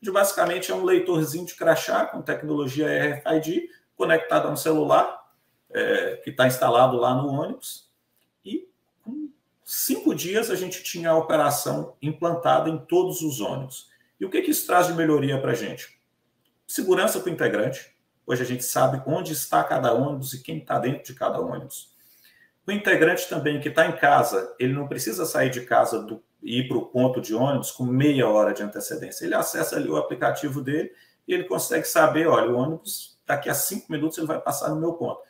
onde basicamente é um leitorzinho de crachá com tecnologia RFID conectado a um celular que está instalado lá no ônibus. E com 5 dias a gente tinha a operação implantada em todos os ônibus. E o que isso traz de melhoria para a gente? Segurança para o integrante. Hoje a gente sabe onde está cada ônibus e quem está dentro de cada ônibus. O integrante também que está em casa, ele não precisa sair de casa e ir para o ponto de ônibus com meia hora de antecedência. Ele acessa ali o aplicativo dele e ele consegue saber, olha, o ônibus daqui a 5 minutos ele vai passar no meu ponto.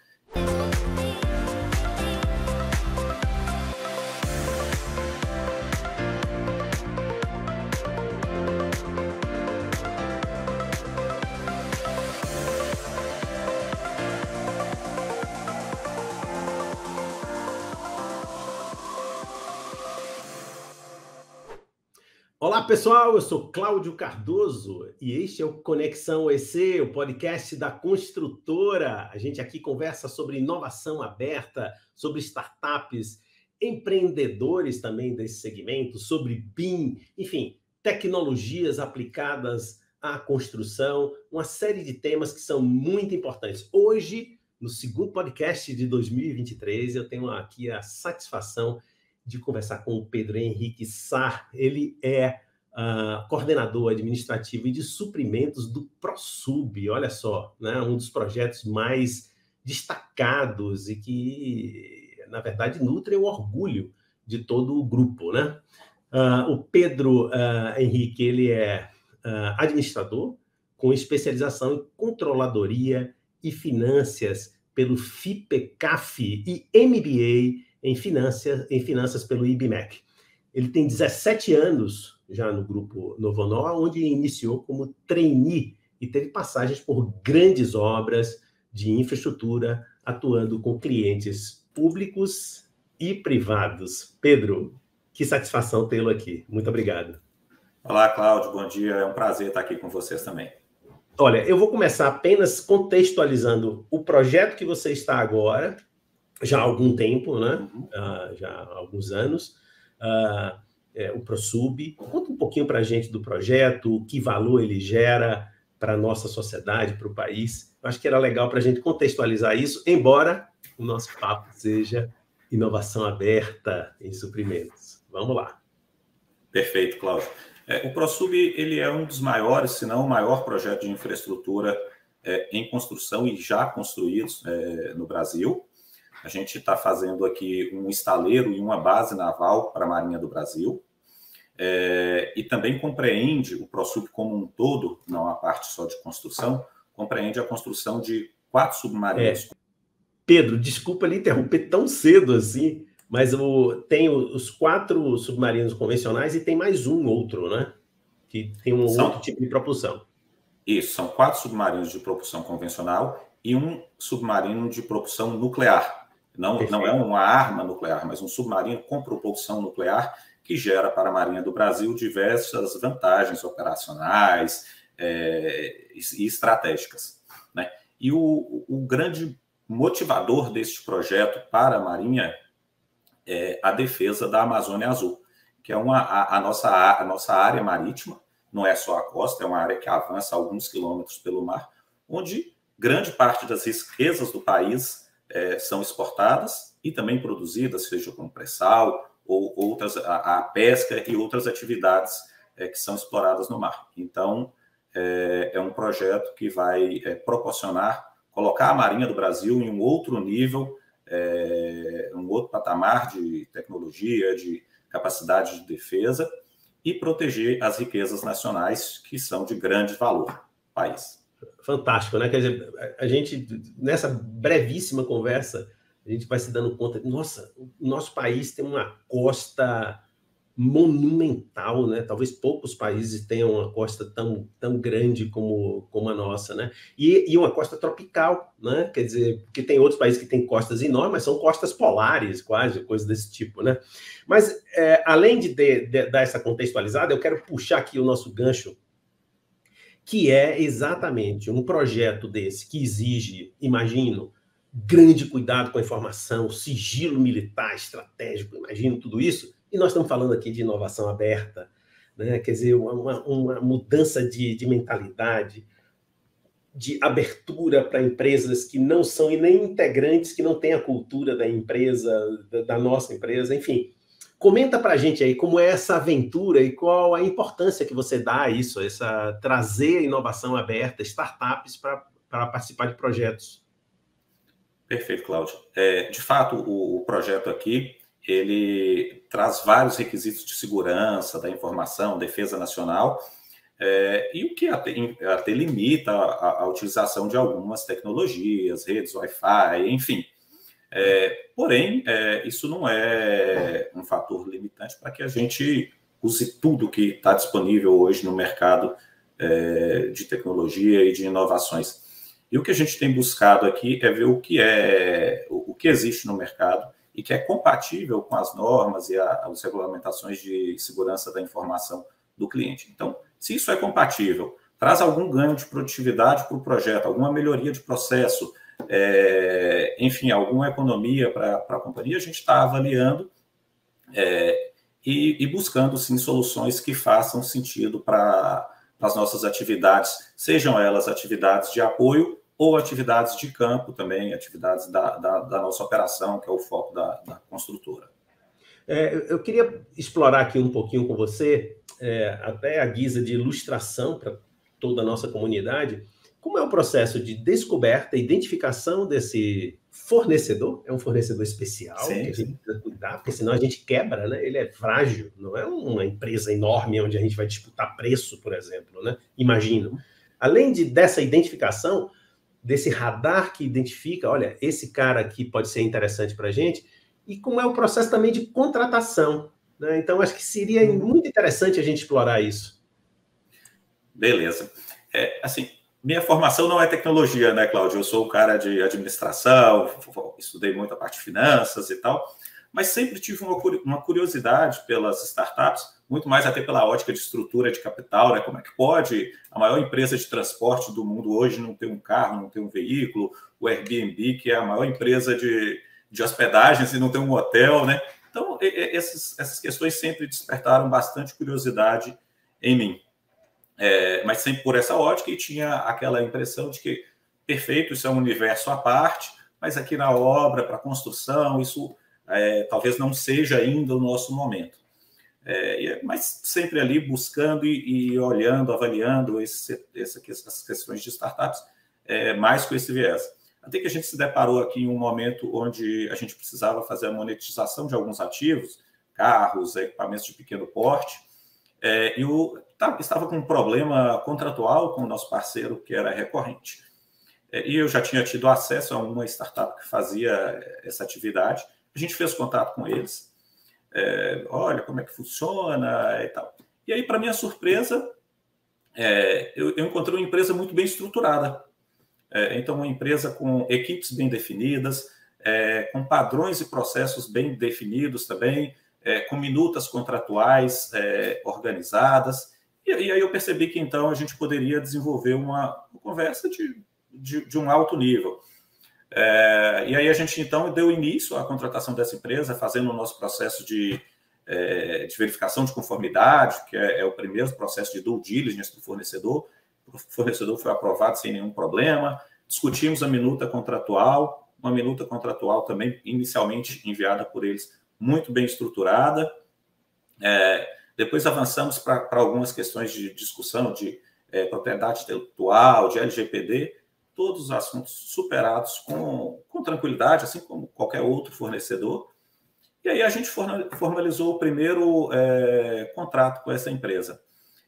Olá, pessoal, eu sou Cláudio Cardoso e este é o Conexão EC, o podcast da Construtora. A gente aqui conversa sobre inovação aberta, sobre startups, empreendedores também desse segmento, sobre BIM, enfim, tecnologias aplicadas à construção, uma série de temas que são muito importantes. Hoje, no segundo podcast de 2023, eu tenho aqui a satisfação de conversar com o Pedro Henrique Sá. Ele é coordenador administrativo e de suprimentos do ProSub, olha só, né? Um dos projetos mais destacados e que, na verdade, nutre o orgulho de todo o grupo, né? O Pedro Henrique, ele é administrador com especialização em controladoria e finanças pelo FIPECAF e MBA em finanças pelo IBMEC. Ele tem 17 anos já no grupo Novonor, onde iniciou como trainee e teve passagens por grandes obras de infraestrutura, atuando com clientes públicos e privados. Pedro, que satisfação tê-lo aqui. Muito obrigado. Olá, Cláudio. Bom dia. É um prazer estar aqui com vocês também. Olha, eu vou começar apenas contextualizando o projeto que você está agora, já há algum tempo, né? Já há alguns anos, o ProSub. Conta um pouquinho para a gente do projeto, que valor ele gera para a nossa sociedade, para o país. Eu acho que era legal para a gente contextualizar isso, embora o nosso papo seja inovação aberta em suprimentos. Vamos lá. Perfeito, Cláudio. O ProSub ele é um dos maiores, se não o maior projeto de infraestrutura em construção e já construídos no Brasil. A gente está fazendo aqui um estaleiro e uma base naval para a Marinha do Brasil. E também compreende o ProSub como um todo, não a parte só de construção, compreende a construção de 4 submarinos. Pedro, desculpa lhe interromper tão cedo assim, mas tem os 4 submarinos convencionais e tem mais um outro, né? Que tem outro tipo de propulsão. Isso, são 4 submarinos de propulsão convencional e um submarino de propulsão nuclear. Não é uma arma nuclear, mas um submarino com propulsão nuclear que gera para a Marinha do Brasil diversas vantagens operacionais e estratégicas, né? E o grande motivador deste projeto para a Marinha é a defesa da Amazônia Azul, que é a nossa área marítima, não é só a costa, é uma área que avança alguns quilômetros pelo mar, onde grande parte das riquezas do país são exportadas e também produzidas, seja com pré-sal ou outras, a pesca e outras atividades que são exploradas no mar. Então, é um projeto que vai proporcionar, colocar a Marinha do Brasil em um outro nível, um outro patamar de tecnologia, de capacidade de defesa e proteger as riquezas nacionais que são de grande valor no país. Fantástico, né? Quer dizer, a gente, nessa brevíssima conversa, a gente vai se dando conta, nossa, o nosso país tem uma costa monumental, né? Talvez poucos países tenham uma costa tão grande como a nossa, né? E uma costa tropical, né? Quer dizer, porque tem outros países que têm costas enormes, mas são costas polares, quase, coisa desse tipo, né? Mas, além de dar essa contextualizada, eu quero puxar aqui o nosso gancho, que é exatamente um projeto desse que exige, imagino, grande cuidado com a informação, sigilo militar, estratégico, imagino tudo isso, e nós estamos falando aqui de inovação aberta, né? Quer dizer, uma mudança de mentalidade, de abertura para empresas que não são e nem integrantes, que não têm a cultura da empresa, da nossa empresa, enfim. Comenta para a gente aí como é essa aventura e qual a importância que você dá a isso, trazer a inovação aberta, startups para participar de projetos. Perfeito, Cláudio. De fato, o projeto aqui, ele traz vários requisitos de segurança da informação, defesa nacional, e o que até limita a utilização de algumas tecnologias, redes Wi-Fi, enfim. Porém, isso não é um fator limitante para que a gente use tudo que está disponível hoje no mercado de tecnologia e de inovações. E o que a gente tem buscado aqui é ver o que existe no mercado e que é compatível com as normas e as regulamentações de segurança da informação do cliente. Então, se isso é compatível, traz algum ganho de produtividade para o projeto, alguma melhoria de processo, enfim, alguma economia para a companhia, a gente está avaliando e buscando, sim, soluções que façam sentido para as nossas atividades, sejam elas atividades de apoio ou atividades de campo também, atividades da nossa operação, que é o foco da construtora. Eu queria explorar aqui um pouquinho com você, até a guisa de ilustração para toda a nossa comunidade, como é o processo de descoberta e identificação desse fornecedor? É um fornecedor especial, sim, que a gente precisa cuidar, porque senão a gente quebra, né? Ele é frágil, não é uma empresa enorme onde a gente vai disputar preço, por exemplo, né? Imagino. Além dessa identificação, desse radar que identifica, olha, esse cara aqui pode ser interessante para a gente, e como é o processo também de contratação, né? Então, acho que seria muito interessante a gente explorar isso. Beleza. Assim, minha formação não é tecnologia, né, Cláudio? Eu sou um cara de administração, estudei muito a parte de finanças e tal, mas sempre tive uma curiosidade pelas startups, muito mais até pela ótica de estrutura de capital, né? Como é que pode a maior empresa de transporte do mundo hoje não ter um carro, não ter um veículo, o Airbnb, que é a maior empresa de hospedagens e não ter um hotel, né? Então, essas questões sempre despertaram bastante curiosidade em mim. Mas sempre por essa ótica, e tinha aquela impressão de que, perfeito, isso é um universo à parte, mas aqui na obra, para a construção, isso talvez não seja ainda o nosso momento. Mas sempre ali buscando e olhando, avaliando essas questões de startups, mais com esse viés. Até que a gente se deparou aqui em um momento onde a gente precisava fazer a monetização de alguns ativos, carros, equipamentos de pequeno porte, e estava com um problema contratual com o nosso parceiro, que era recorrente. E eu já tinha tido acesso a uma startup que fazia essa atividade. A gente fez contato com eles. Olha como é que funciona e tal. E aí, para minha surpresa, eu encontrei uma empresa muito bem estruturada. Então, uma empresa com equipes bem definidas, com padrões e processos bem definidos também, com minutas contratuais organizadas. E aí eu percebi que, então, a gente poderia desenvolver uma conversa de um alto nível. E aí a gente, então, deu início à contratação dessa empresa, fazendo o nosso processo de verificação de conformidade, que é o primeiro processo de due diligence do fornecedor. O fornecedor foi aprovado sem nenhum problema. Discutimos a minuta contratual, uma minuta contratual também inicialmente enviada por eles, muito bem estruturada. Depois avançamos para algumas questões de discussão de propriedade intelectual, de LGPD, todos os assuntos superados com tranquilidade, assim como qualquer outro fornecedor. E aí a gente formalizou o primeiro contrato com essa empresa.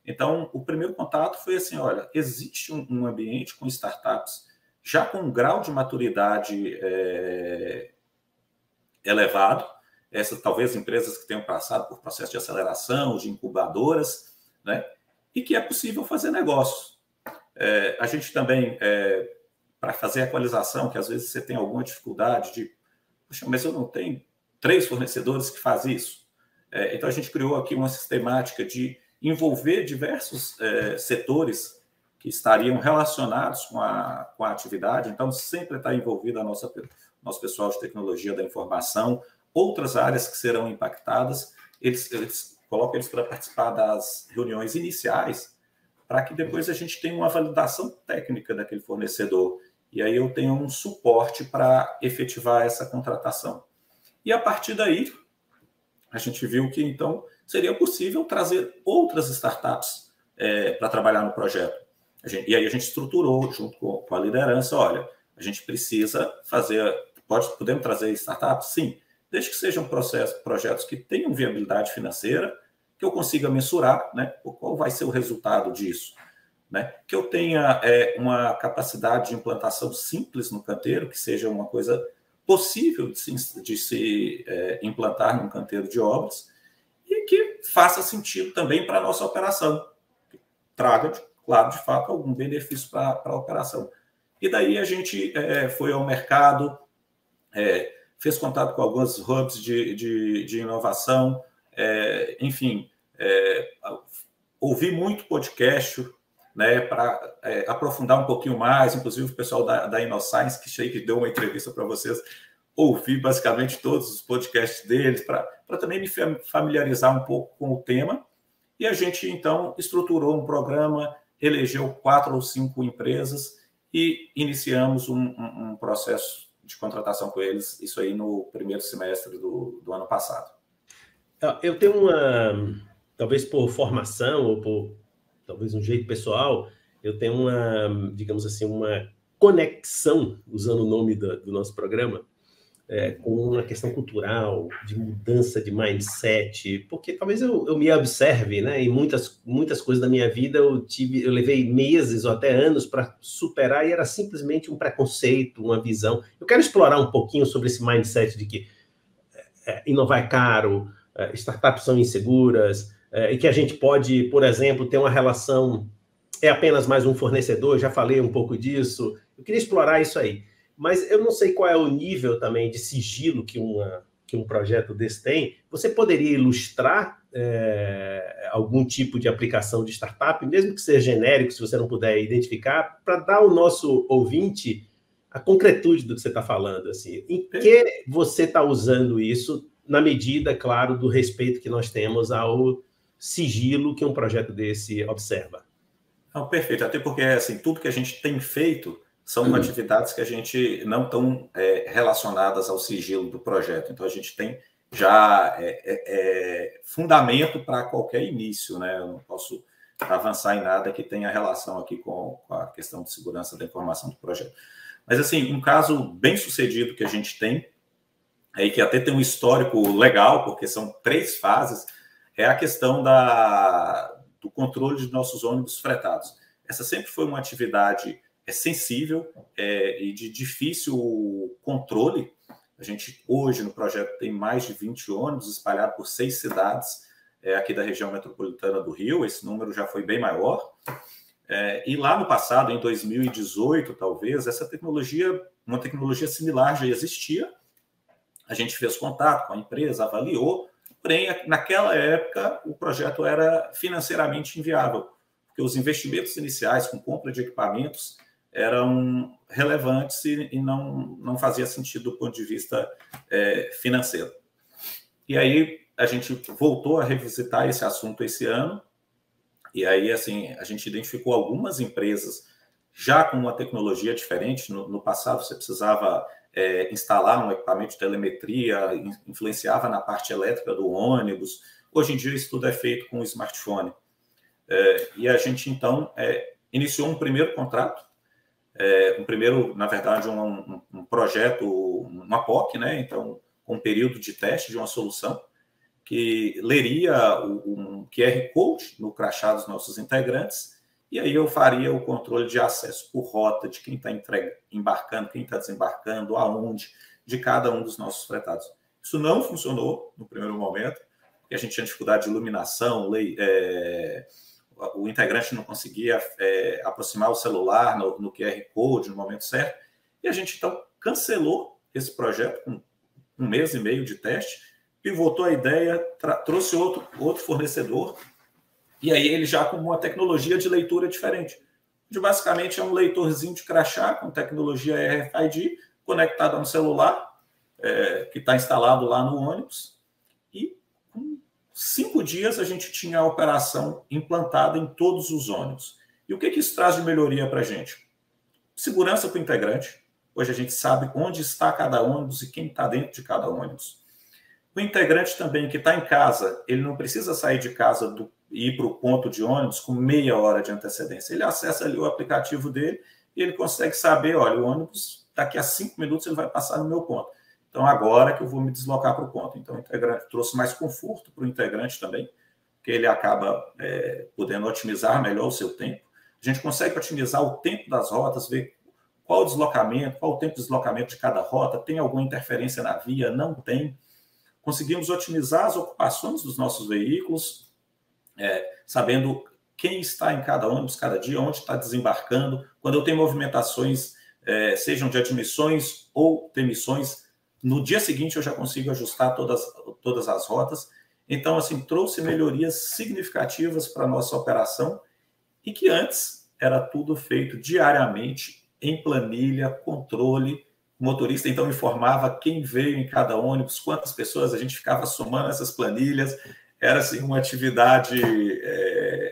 Então, o primeiro contato foi assim, olha, existe um ambiente com startups já com um grau de maturidade elevado, talvez empresas que tenham passado por processo de aceleração, de incubadoras, né? E que é possível fazer negócio. A gente também, para fazer a equalização, que às vezes você tem alguma dificuldade de, poxa, mas eu não tenho 3 fornecedores que fazem isso. Então, a gente criou aqui uma sistemática de envolver diversos setores que estariam relacionados com a atividade. Então, sempre está envolvido nosso pessoal de tecnologia da informação, outras áreas que serão impactadas. Eles coloco eles para participar das reuniões iniciais, para que depois a gente tenha uma validação técnica daquele fornecedor. E aí eu tenho um suporte para efetivar essa contratação. E a partir daí, a gente viu que, então, seria possível trazer outras startups para trabalhar no projeto. E aí a gente estruturou, junto com a liderança, olha, a gente precisa fazer... Podemos trazer startups? Sim, desde que sejam projetos que tenham viabilidade financeira, que eu consiga mensurar, né, qual vai ser o resultado disso. Né, que eu tenha uma capacidade de implantação simples no canteiro, que seja uma coisa possível de se implantar num canteiro de obras, e que faça sentido também para a nossa operação, que traga, claro, de fato, algum benefício para a operação. E daí a gente foi ao mercado, fez contato com alguns hubs de inovação, enfim, ouvi muito podcast, né, para aprofundar um pouquinho mais, inclusive o pessoal da InnoScience, que deu uma entrevista para vocês, ouvi basicamente todos os podcasts deles, para também me familiarizar um pouco com o tema, e a gente, então, estruturou um programa, elegeu 4 ou 5 empresas e iniciamos um processo de contratação com eles, isso aí no primeiro semestre do ano passado. Eu tenho talvez por formação ou por talvez um jeito pessoal, eu tenho digamos assim, uma conexão, usando o nome do nosso programa, com uma questão cultural, de mudança de mindset, porque talvez eu me observe, né? Em muitas coisas da minha vida eu levei meses ou até anos para superar, e era simplesmente um preconceito, uma visão. Eu quero explorar um pouquinho sobre esse mindset de que inovar é caro, startups são inseguras, e que a gente pode, por exemplo, ter uma relação, apenas mais um fornecedor, já falei um pouco disso. Eu queria explorar isso aí. Mas eu não sei qual é o nível também de sigilo que um projeto desse tem. Você poderia ilustrar algum tipo de aplicação de startup, mesmo que seja genérico, se você não puder identificar, para dar ao nosso ouvinte a concretude do que você está falando, assim. Em que você está usando isso, na medida, claro, do respeito que nós temos ao sigilo que um projeto desse observa? Não, perfeito, até porque assim, tudo que a gente tem feito são atividades que a gente não estão relacionadas ao sigilo do projeto. Então, a gente tem já fundamento para qualquer início, né? Eu não posso avançar em nada que tenha relação aqui com a questão de segurança da informação do projeto. Mas, assim, um caso bem sucedido que a gente tem, aí que até tem um histórico legal, porque são 3 fases, é a questão do controle de nossos ônibus fretados. Essa sempre foi uma atividade sensível e de difícil controle. A gente, hoje, no projeto, tem mais de 20 ônibus espalhados por 6 cidades aqui da região metropolitana do Rio. Esse número já foi bem maior. E lá no passado, em 2018, talvez, uma tecnologia similar já existia. A gente fez contato com a empresa, avaliou, porém, naquela época, o projeto era financeiramente inviável, porque os investimentos iniciais com compra de equipamentos eram relevantes e não fazia sentido do ponto de vista financeiro. E aí a gente voltou a revisitar esse assunto esse ano, e aí assim, a gente identificou algumas empresas já com uma tecnologia diferente. No passado você precisava instalar um equipamento de telemetria, influenciava na parte elétrica do ônibus. Hoje em dia isso tudo é feito com o smartphone. E a gente então iniciou um primeiro contrato, na verdade, um projeto, uma POC, né? Então, com um período de teste de uma solução que leria um QR Code no crachá dos nossos integrantes, e aí eu faria o controle de acesso por rota de quem está embarcando, quem está desembarcando, aonde, de cada um dos nossos fretados. Isso não funcionou no primeiro momento, porque a gente tinha dificuldade de iluminação, o integrante não conseguia aproximar o celular no QR Code no momento certo, e a gente, então, cancelou esse projeto com 1 mês e meio de teste, pivotou a ideia, trouxe outro fornecedor, e aí ele já com uma tecnologia de leitura diferente, onde basicamente é um leitorzinho de crachá com tecnologia RFID, conectado a um celular, que está instalado lá no ônibus, e com 5 dias a gente tinha a operação implantada em todos os ônibus. E o que isso traz de melhoria para a gente? Segurança para o integrante. Hoje a gente sabe onde está cada ônibus e quem está dentro de cada ônibus. O integrante também que está em casa, ele não precisa sair de casa e ir para o ponto de ônibus com meia hora de antecedência. Ele acessa ali o aplicativo dele e ele consegue saber, olha, o ônibus daqui a 5 minutos ele vai passar no meu ponto. Então, agora que eu vou me deslocar para o ponto. Então, o integrante trouxe mais conforto para o integrante também, porque ele acaba podendo otimizar melhor o seu tempo. A gente consegue otimizar o tempo das rotas, ver qual o deslocamento, qual o tempo de deslocamento de cada rota, tem alguma interferência na via, não tem. Conseguimos otimizar as ocupações dos nossos veículos, sabendo quem está em cada ônibus, cada dia, onde está desembarcando. Quando eu tenho movimentações, sejam de admissões ou demissões, no dia seguinte eu já consigo ajustar todas as rotas. Então, assim, trouxe melhorias significativas para a nossa operação e que antes era tudo feito diariamente, em planilha, controle. O motorista, então, informava quem veio em cada ônibus, quantas pessoas, a gente ficava somando essas planilhas. Era, assim, uma atividade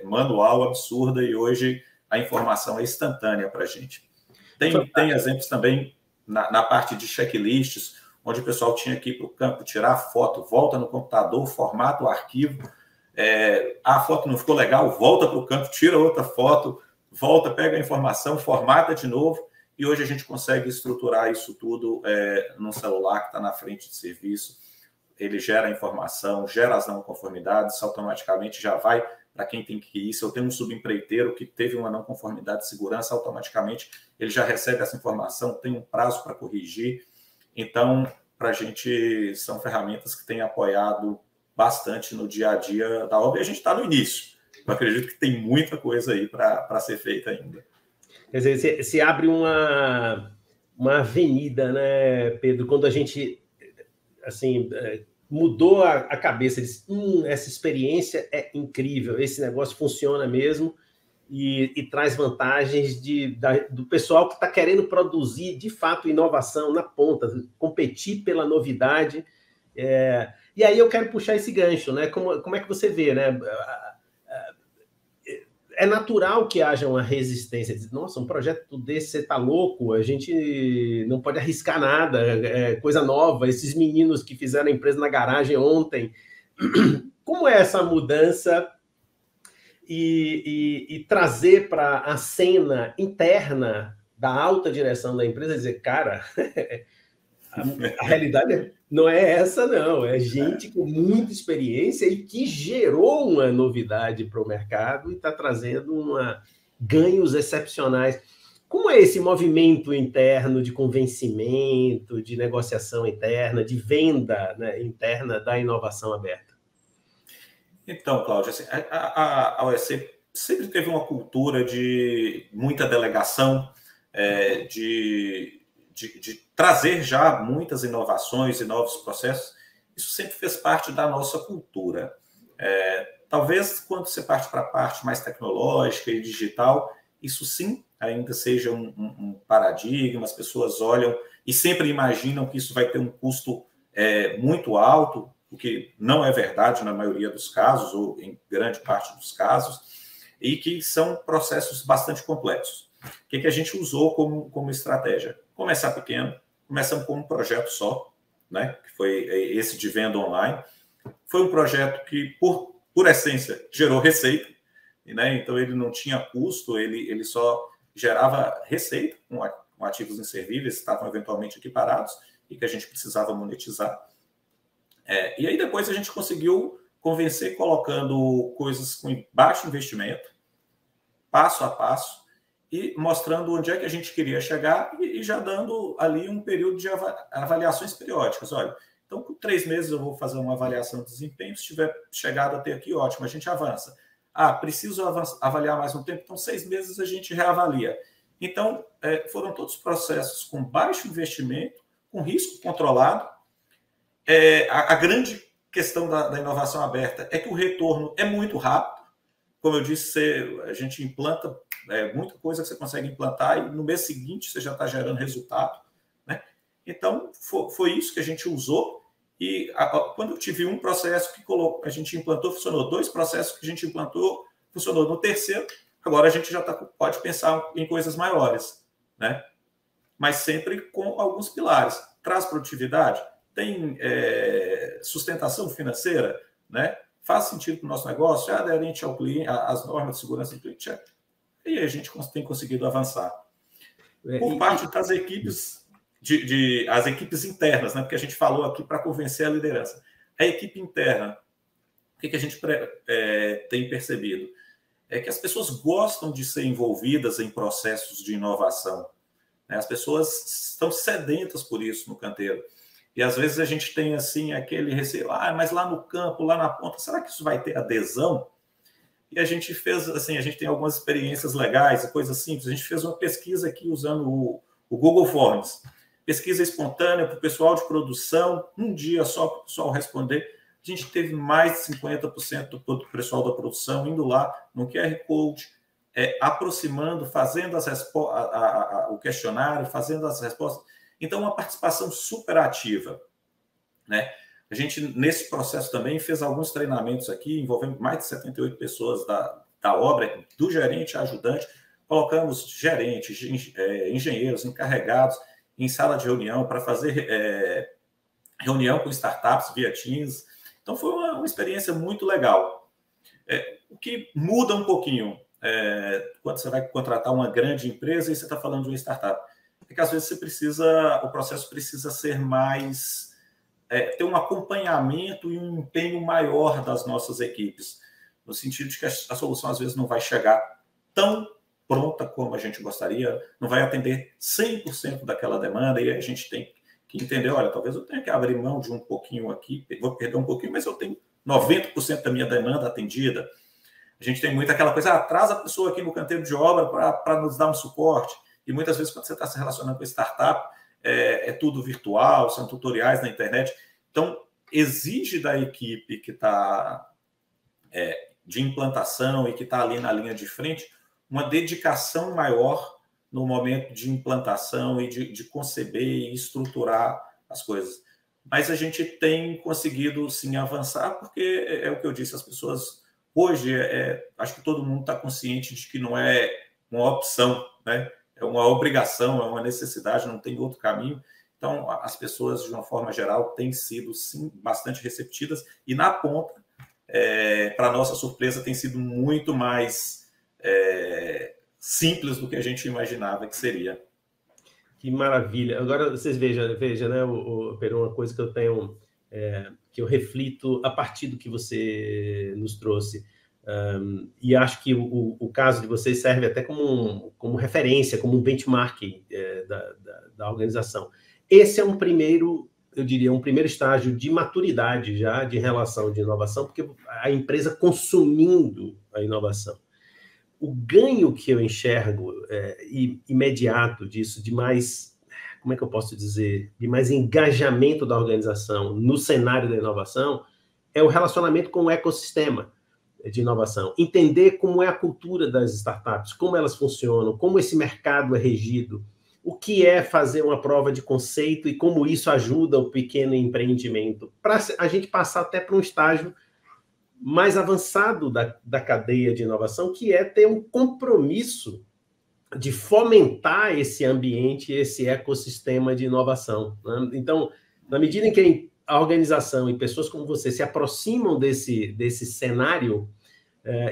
manual absurda e hoje a informação é instantânea para a gente. Tem exemplos também na parte de checklists, onde o pessoal tinha que ir para o campo, tirar foto, volta no computador, formata o arquivo, a foto não ficou legal, volta para o campo, tira outra foto, volta, pega a informação, formata de novo, e hoje a gente consegue estruturar isso tudo num celular que está na frente de serviço. Ele gera a informação, gera as não conformidades, automaticamente já vai para quem tem que ir. Se eu tenho um subempreiteiro que teve uma não conformidade de segurança, automaticamente ele já recebe essa informação, tem um prazo para corrigir. Então, para a gente, são ferramentas que têm apoiado bastante no dia a dia da obra, e a gente está no início. Eu acredito que tem muita coisa aí para ser feita ainda. Quer dizer, se abre uma avenida, né, Pedro? Quando a gente, assim, mudou a cabeça, disse, essa experiência é incrível, esse negócio funciona mesmo e traz vantagens do pessoal que está querendo produzir, de fato, inovação na ponta, competir pela novidade. E aí eu quero puxar esse gancho, né? Como é que você vê, né? É natural que haja uma resistência. Nossa, um projeto desse, você está louco, a gente não pode arriscar nada, coisa nova, esses meninos que fizeram a empresa na garagem ontem. Como é essa mudança e trazer para a cena interna da alta direção da empresa, dizer, cara, a realidade não é essa, não. É gente com muita experiência e que gerou uma novidade para o mercado e está trazendo ganhos excepcionais. Como é esse movimento interno de convencimento, de negociação interna, de venda, né, interna da inovação aberta? Então, Cláudio, assim, a OEC sempre teve uma cultura de muita delegação, de trazer já muitas inovações e novos processos. Isso sempre fez parte da nossa cultura. Talvez quando você parte para a parte mais tecnológica e digital, isso sim ainda seja um paradigma, as pessoas olham e sempre imaginam que isso vai ter um custo muito alto, o que não é verdade na maioria dos casos, ou em grande parte dos casos, e que são processos bastante complexos. O que a gente usou como estratégia? Começar pequeno, começamos com um projeto só, né, que foi esse de venda online. Foi um projeto que, por essência, gerou receita, né, então ele não tinha custo, ele só gerava receita com ativos inservíveis que estavam eventualmente equiparados e que a gente precisava monetizar. E aí depois a gente conseguiu convencer colocando coisas com baixo investimento, passo a passo, e mostrando onde é que a gente queria chegar e já dando ali um período de avaliações periódicas. Olha, então, com 3 meses eu vou fazer uma avaliação de desempenho, se tiver chegado até aqui, ótimo, a gente avança. Preciso avaliar mais um tempo, então 6 meses a gente reavalia. Então, foram todos processos com baixo investimento, com risco controlado. A grande questão da inovação aberta é que o retorno é muito rápido. Como eu disse, a gente implanta muita coisa que você consegue implantar e no mês seguinte você já está gerando resultado, né? Então, foi isso que a gente usou E quando eu tive um processo que a gente implantou, funcionou. 2 processos que a gente implantou, funcionou. No terceiro, agora a gente já pode pensar em coisas maiores, né? Mas sempre com alguns pilares. Traz produtividade, tem sustentação financeira, né? Faz sentido para o nosso negócio, é aderente ao cliente, às normas de segurança do cliente. E a gente tem conseguido avançar. Por parte das equipes, as equipes internas, né? Porque a gente falou aqui para convencer a liderança. A equipe interna, o que a gente tem percebido? É que as pessoas gostam de ser envolvidas em processos de inovação. Né? As pessoas estão sedentas por isso no canteiro. E às vezes a gente tem assim aquele receio, mas lá no campo, lá na ponta, será que isso vai ter adesão? E a gente fez, assim, a gente tem algumas experiências legais e coisas simples. A gente fez uma pesquisa aqui usando o Google Forms. Pesquisa espontânea para o pessoal de produção, um dia só para o pessoal responder. A gente teve mais de 50% do pessoal da produção indo lá no QR Code, aproximando, fazendo o questionário, fazendo as respostas. Então, uma participação super ativa, né? A gente, nesse processo também, fez alguns treinamentos aqui, envolvendo mais de 78 pessoas da obra, do gerente a ajudante. Colocamos gerentes, engenheiros, encarregados em sala de reunião para fazer reunião com startups via Teams. Então, foi uma experiência muito legal. O que muda um pouquinho quando você vai contratar uma grande empresa e você está falando de uma startup, é que às vezes o processo precisa ser mais... ter um acompanhamento e um empenho maior das nossas equipes, no sentido de que a solução às vezes não vai chegar tão pronta como a gente gostaria, não vai atender 100% daquela demanda, e a gente tem que entender, olha, talvez eu tenha que abrir mão de um pouquinho aqui, vou perder um pouquinho, mas eu tenho 90% da minha demanda atendida. A gente tem muito aquela coisa, traz a pessoa aqui no canteiro de obra para nos dar um suporte, e muitas vezes quando você está se relacionando com startup, é tudo virtual, são tutoriais na internet. Então, exige da equipe que está de implantação e que está ali na linha de frente uma dedicação maior no momento de implantação e de conceber e estruturar as coisas. Mas a gente tem conseguido, sim, avançar, porque é o que eu disse, as pessoas hoje, acho que todo mundo está consciente de que não é uma opção, né? É uma obrigação, é uma necessidade, não tem outro caminho. Então, as pessoas, de uma forma geral, têm sido, sim, bastante receptivas. E, na ponta, para nossa surpresa, tem sido muito mais simples do que a gente imaginava que seria. Que maravilha. Agora, vocês vejam, né, Pedro, uma coisa que eu tenho, que eu reflito a partir do que você nos trouxe. E acho que o caso de vocês serve até como referência, como um benchmark da organização. Esse é um primeiro, eu diria, um primeiro estágio de maturidade já de relação de inovação, porque a empresa consumindo a inovação. O ganho que eu enxergo imediato disso, de mais, como é que eu posso dizer, de mais engajamento da organização no cenário da inovação, é o relacionamento com o ecossistema de inovação. Entender como é a cultura das startups, como elas funcionam, como esse mercado é regido, o que é fazer uma prova de conceito e como isso ajuda o pequeno empreendimento, para a gente passar até para um estágio mais avançado da cadeia de inovação, que é ter um compromisso de fomentar esse ambiente, esse ecossistema de inovação, né? Então, na medida em que a organização e pessoas como você se aproximam desse cenário,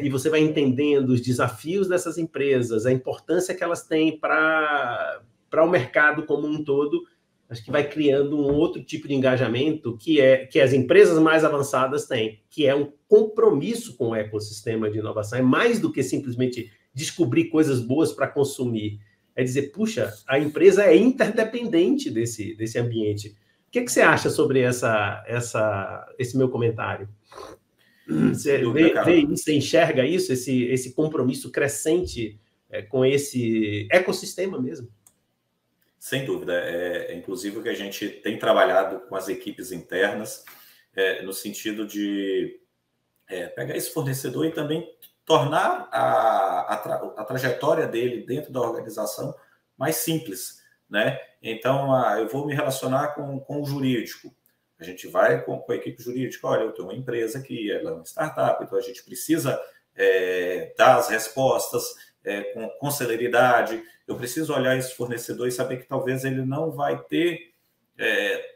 e você vai entendendo os desafios dessas empresas, a importância que elas têm para o mercado como um todo, acho que vai criando um outro tipo de engajamento que as empresas mais avançadas têm, que é um compromisso com o ecossistema de inovação. É mais do que simplesmente descobrir coisas boas para consumir. É dizer, puxa, a empresa é interdependente desse ambiente. O que você acha sobre esse meu comentário? Você vê isso, você enxerga isso, esse compromisso crescente com esse ecossistema mesmo? Sem dúvida. Inclusive, o que a gente tem trabalhado com as equipes internas, no sentido de pegar esse fornecedor e também tornar a trajetória dele dentro da organização mais simples, né? Então, eu vou me relacionar com o jurídico. A gente vai com a equipe jurídica, olha, eu tenho uma empresa que ela é uma startup, então a gente precisa dar as respostas com celeridade, eu preciso olhar esse fornecedor e saber que talvez ele não vai ter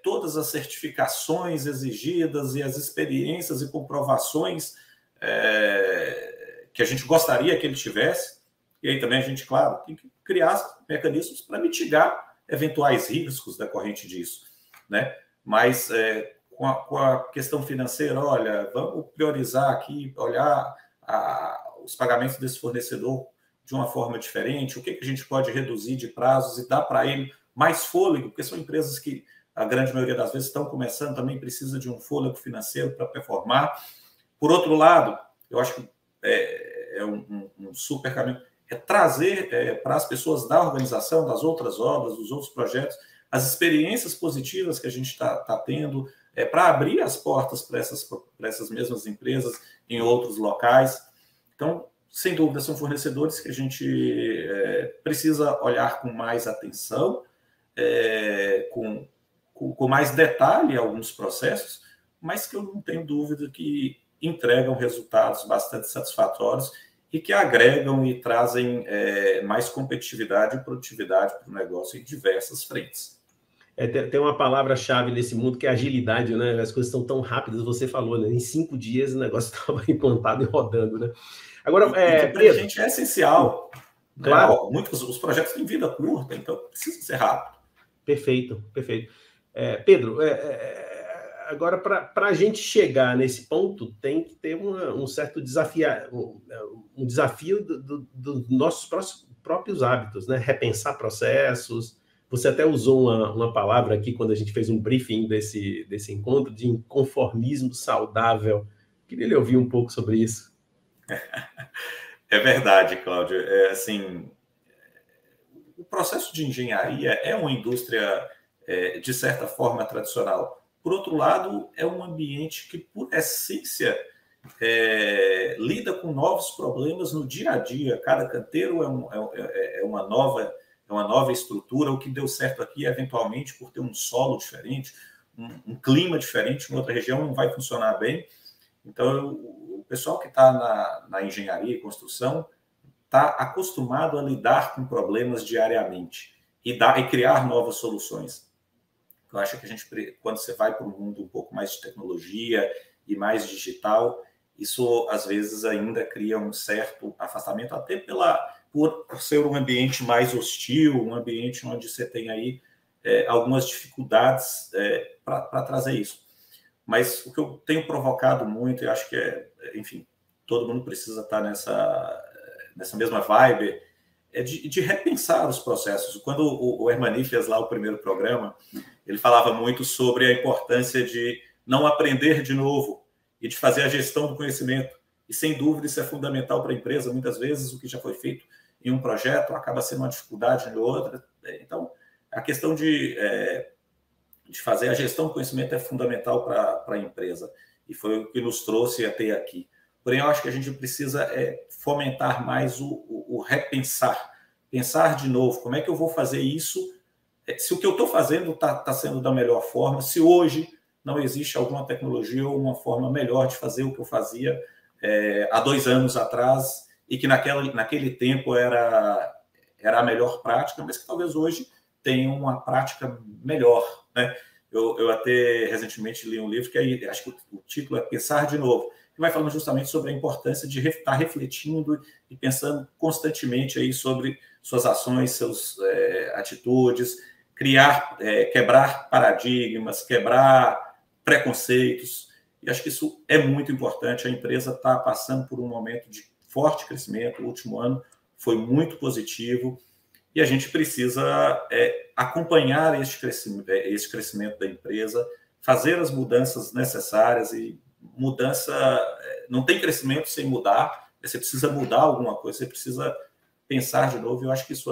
todas as certificações exigidas e as experiências e comprovações que a gente gostaria que ele tivesse. E aí também a gente, claro, tem que criar mecanismos para mitigar eventuais riscos decorrentes disso, né? Mas com a questão financeira, olha, vamos priorizar aqui, olhar os pagamentos desse fornecedor de uma forma diferente, o que a gente pode reduzir de prazos e dar para ele mais fôlego, porque são empresas que a grande maioria das vezes estão começando, também precisa de um fôlego financeiro para performar. Por outro lado, eu acho que é um super caminho, trazer para as pessoas da organização, das outras obras, dos outros projetos, as experiências positivas que a gente está tendo, para abrir as portas para essas mesmas empresas em outros locais. Então, sem dúvida, são fornecedores que a gente precisa olhar com mais atenção, com mais detalhe alguns processos, mas que eu não tenho dúvida que entregam resultados bastante satisfatórios e que agregam e trazem mais competitividade e produtividade para o negócio em diversas frentes. Tem uma palavra-chave nesse mundo que é agilidade, né? As coisas estão tão rápidas, você falou, né? Em 5 dias o negócio estava implantado e rodando, né? Agora, para a gente é essencial. Claro. Né? Os projetos têm vida curta, então precisa ser rápido. Perfeito, perfeito. Pedro, agora, para a gente chegar nesse ponto, tem que ter um certo desafio, um desafio dos nossos próprios hábitos, né? Repensar processos. Você até usou uma palavra aqui quando a gente fez um briefing desse encontro, de inconformismo saudável. Queria lhe ouvir um pouco sobre isso. É verdade, Cláudio. Assim, o processo de engenharia é uma indústria, de certa forma, tradicional. Por outro lado, é um ambiente que, por essência, lida com novos problemas no dia a dia. Cada canteiro é uma nova estrutura. O que deu certo aqui, eventualmente, por ter um solo diferente, um clima diferente, em outra região não vai funcionar bem. Então, o pessoal que está na engenharia e construção está acostumado a lidar com problemas diariamente e criar novas soluções. Eu acho que quando você vai para um mundo um pouco mais de tecnologia e mais digital, isso às vezes ainda cria um certo afastamento, até por ser um ambiente mais hostil, um ambiente onde você tem aí algumas dificuldades para trazer isso. Mas o que eu tenho provocado muito, e acho que enfim, todo mundo precisa estar nessa mesma vibe, é de repensar os processos. Quando o Hermani fez lá o primeiro programa, ele falava muito sobre a importância de não aprender de novo e de fazer a gestão do conhecimento. E, sem dúvida, isso é fundamental para a empresa. Muitas vezes, o que já foi feito em um projeto acaba sendo uma dificuldade em outra. Então, a questão de fazer a gestão do conhecimento é fundamental para a empresa. E foi o que nos trouxe até aqui. Porém, eu acho que a gente precisa fomentar mais o repensar. Pensar de novo, como é que eu vou fazer isso? Se o que eu estou fazendo está sendo da melhor forma, se hoje não existe alguma tecnologia ou uma forma melhor de fazer o que eu fazia há 2 anos atrás e que naquele tempo era a melhor prática, mas que talvez hoje tenha uma prática melhor, né? Eu até recentemente li um livro que acho que o título é Pensar de Novo, que vai falando justamente sobre a importância de estar refletindo e pensando constantemente aí sobre suas ações, suas atitudes, quebrar paradigmas, quebrar preconceitos. E acho que isso é muito importante. A empresa está passando por um momento de forte crescimento. O último ano foi muito positivo e a gente precisa acompanhar esse crescimento da empresa, fazer as mudanças necessárias. E mudança, não tem crescimento sem mudar. Você precisa mudar alguma coisa, você precisa pensar de novo. Eu acho que isso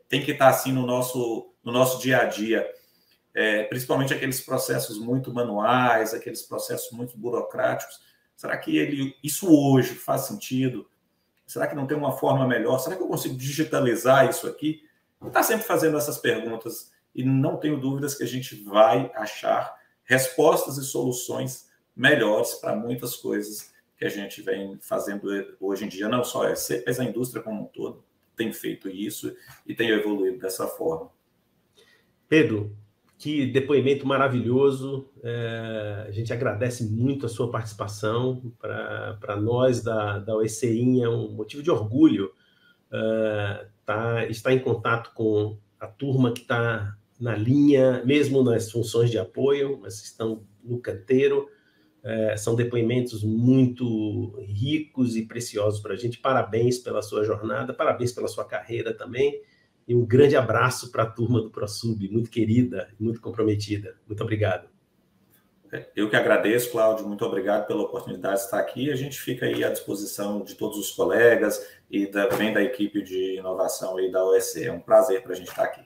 tem que estar assim no nosso dia a dia, principalmente aqueles processos muito manuais, aqueles processos muito burocráticos. Será que isso hoje faz sentido? Será que não tem uma forma melhor? Será que eu consigo digitalizar isso aqui? Está sempre fazendo essas perguntas e não tenho dúvidas que a gente vai achar respostas e soluções melhores para muitas coisas que a gente vem fazendo hoje em dia, não só a EC, mas a indústria como um todo tem feito isso e tem evoluído dessa forma. Pedro, que depoimento maravilhoso. A gente agradece muito a sua participação. Para nós da OECIM é um motivo de orgulho estar em contato com a turma que está na linha, mesmo nas funções de apoio, mas estão no canteiro. São depoimentos muito ricos e preciosos para a gente. Parabéns pela sua jornada, parabéns pela sua carreira também. E um grande abraço para a turma do ProSub, muito querida e muito comprometida. Muito obrigado. Eu que agradeço, Cláudio. Muito obrigado pela oportunidade de estar aqui. A gente fica aí à disposição de todos os colegas e também da equipe de inovação aí da OEC. É um prazer para a gente estar aqui.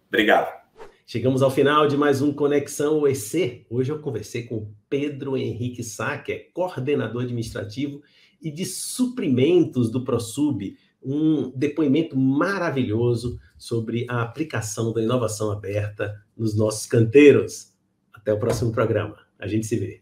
Obrigado. Chegamos ao final de mais um Conexão OEC. Hoje eu conversei com Pedro Henrique Sá, que é coordenador administrativo e de suprimentos do ProSub. Um depoimento maravilhoso sobre a aplicação da inovação aberta nos nossos canteiros. Até o próximo programa. A gente se vê.